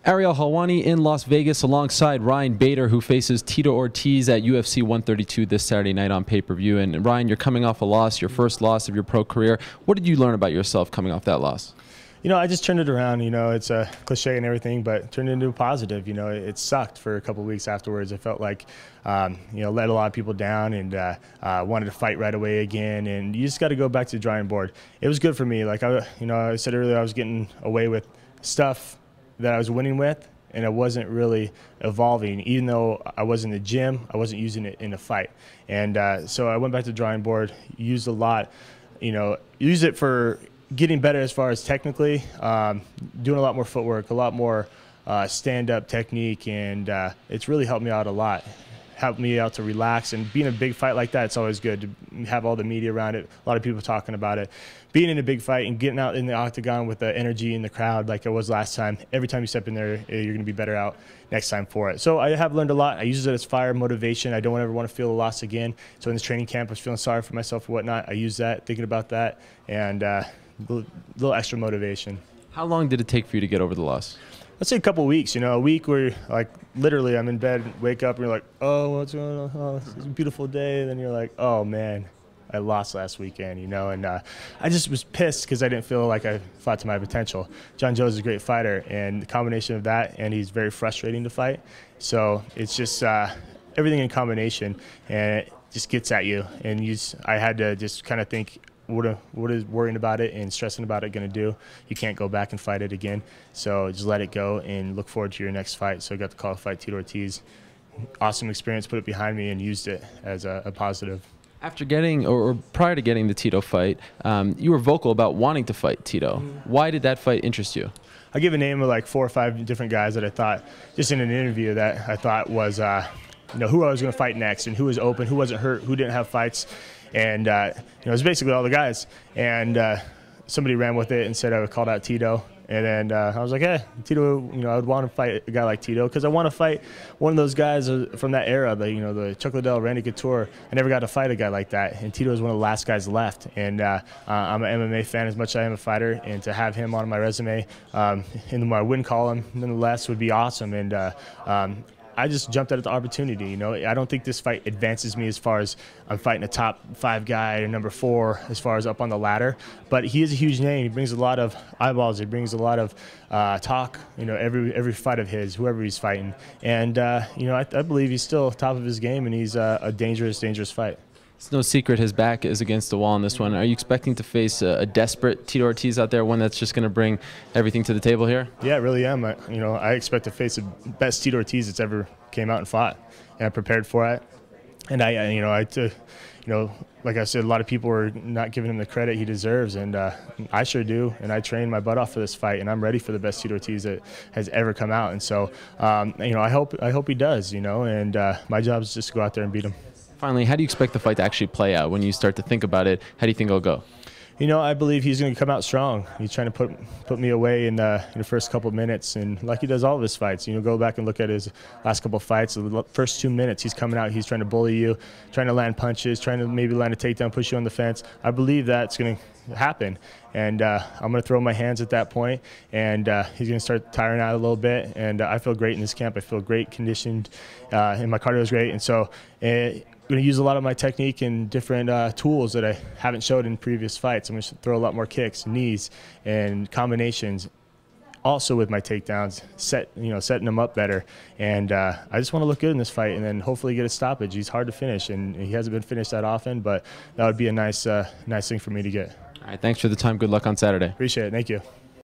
Ariel Helwani in Las Vegas alongside Ryan Bader, who faces Tito Ortiz at UFC 132 this Saturday night on pay-per-view. And Ryan, you're coming off a loss, your first loss of your pro career. What did you learn about yourself coming off that loss? You know, I just turned it around. You know, it's a cliche and everything, but turned it into a positive. You know, it sucked for a couple of weeks afterwards. I felt like, you know, let a lot of people down and wanted to fight right away again. And you just got to go back to the drawing board. It was good for me. Like, I said earlier, I was getting away with stuff that I was winning with, and I wasn't really evolving. Even though I was in the gym, I wasn't using it in a fight. And so I went back to the drawing board, used a lot, you know, used it for getting better as far as technically, doing a lot more footwork, a lot more stand-up technique, and it's really helped me out a lot. Helped me out to relax, and being a big fight like that, it's always good to have all the media around it, a lot of people talking about it. Being in a big fight and getting out in the octagon with the energy in the crowd like it was last time, every time you step in there, you're going to be better out next time for it. So I have learned a lot. I use it as fire, motivation. I don't ever want to feel a loss again. So in this training camp, I was feeling sorry for myself or whatnot. I use that, thinking about that, and a little extra motivation. How long did it take for you to get over the loss? Let's say a couple weeks, you know, a week where, like, literally I'm in bed, wake up, and you're like, oh, what's going on? Oh, it's a beautiful day. And then you're like, oh, man, I lost last weekend, you know. And I just was pissed because I didn't feel like I fought to my potential. John Jones is a great fighter, and the combination of that, and he's very frustrating to fight. So it's just everything in combination, and it just gets at you. And I had to just kind of think, what is worrying about it and stressing about it going to do? You can't go back and fight it again. So just let it go and look forward to your next fight. So I got the call to fight Tito Ortiz. Awesome experience, put it behind me and used it as a positive. After getting, or prior to getting the Tito fight, you were vocal about wanting to fight Tito. Why did that fight interest you? I give a name of like 4 or 5 different guys that I thought, just in an interview, that I thought was, you know, who I was going to fight next and who was open, who wasn't hurt, who didn't have fights. And, you know, it was basically all the guys. And somebody ran with it and said I would call out Tito. And then I was like, hey, Tito, you know, I would want to fight a guy like Tito because I want to fight one of those guys from that era, you know, the Chuck Liddell, Randy Couture. I never got to fight a guy like that. And Tito was one of the last guys left. And I'm an MMA fan as much as I am a fighter. And to have him on my resume in my win column, nonetheless, would be awesome. And I just jumped at the opportunity. You know, I don't think this fight advances me as far as I'm fighting a top 5 guy or number 4 as far as up on the ladder. But he is a huge name. He brings a lot of eyeballs. He brings a lot of talk. You know, every fight of his, whoever he's fighting. And you know, I believe he's still top of his game, and he's a dangerous fight. It's no secret his back is against the wall in this one. Are you expecting to face a desperate Tito Ortiz out there, one that's just going to bring everything to the table here? Yeah, I really am. You know, I expect to face the best Tito Ortiz that's ever came out and fought, and I prepared for it. And you know, like I said, a lot of people are not giving him the credit he deserves, and I sure do. And I trained my butt off for this fight, and I'm ready for the best Tito Ortiz that has ever come out. And so, you know, I hope he does. You know, and my job is just to go out there and beat him. Finally, how do you expect the fight to actually play out? When you start to think about it, how do you think it'll go? You know, I believe he's going to come out strong. He's trying to put me away in the first couple of minutes, and like he does all of his fights. You know, go back and look at his last couple of fights. The first 2 minutes, he's coming out, he's trying to bully you, trying to land punches, trying to maybe land a takedown, push you on the fence. I believe that's going to happen, and I'm going to throw my hands at that point, and he's going to start tiring out a little bit. And I feel great in this camp. I feel great conditioned, and my cardio is great, and so. I'm going to use a lot of my technique and different tools that I haven't showed in previous fights. I'm going to throw a lot more kicks, knees, and combinations. Also with my takedowns, setting them up better. And I just want to look good in this fight, and then hopefully get a stoppage. He's hard to finish, and he hasn't been finished that often, but that would be a nice thing for me to get. All right, thanks for the time. Good luck on Saturday. Appreciate it. Thank you.